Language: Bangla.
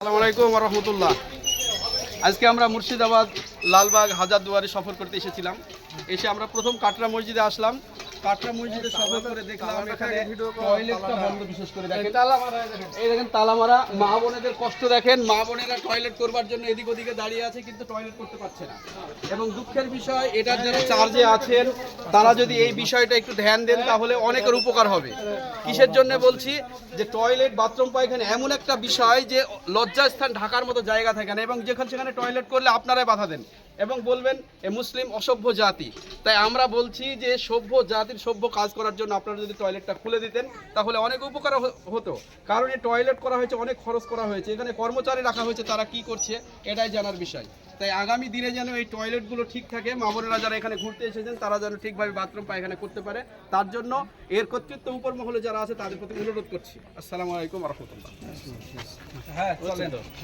আসসালামু আলাইকুম ওয়া রাহমাতুল্লাহ। আজকে আমরা মুর্শিদাবাদ লালবাগ হাজারদুয়ারি সফর করতে এসেছিলাম। এসে আমরা প্রথম কাটরা মসজিদে আসলাম। কাটরা মসজিদে সফর করে দেখলাম এখানে টয়লেটটা বন্ধ, বিশেষ করে দেখেন এই দেখেন তালা মারা। মা বোনেদের কষ্ট দেখেন, মা বোনেরা টয়লেট করবার জন্য এদিক ওদিকে দাঁড়িয়ে আছে কিন্তু টয়লেট করতে পারছে না। এবং দুঃখের বিষয়, এটার যারা চার্জে আছেন তারা যদি এই বিষয়টা একটু ধ্যান দেন তাহলে অনেকের উপকার হবে। কিসের জন্য বলছি, যে টয়লেট বাথরুম পায়খানা এমন একটা বিষয় যে লজ্জাস্থান ঢাকার মতো জায়গা থাকে না, এবং যেখানে সেখানে টয়লেট করলে আপনারাই বাধা দেন এবং বলবেন এ মুসলিম অসভ্য জাতি। তাই আমরা বলছি যে সভ্য জাতির সভ্য কাজ করার জন্য আপনারা যদি টয়লেটটা খুলে দিতেন তাহলে অনেক উপকার হতো। কারণ এই টয়লেট করা হয়েছে, অনেক খরচ করা হয়েছে, এখানে কর্মচারী রাখা হয়েছে, তারা কি করছে এটাই জানার বিষয়। তাই আগামী দিনে যেন এই টয়লেটগুলো ঠিক থাকে, মা বোনেরা যারা এখানে ঘুরতে এসেছেন তারা যেন ঠিকভাবে বাথরুম পায়খানা করতে পারে, তার জন্য এর কর্তৃত্ব উপর মহলে যারা আছে তাদের প্রতি অনুরোধ করছি। আসসালামু আলাইকুম ওয়া রাহমাতুল্লাহ। হ্যাঁ চলেন।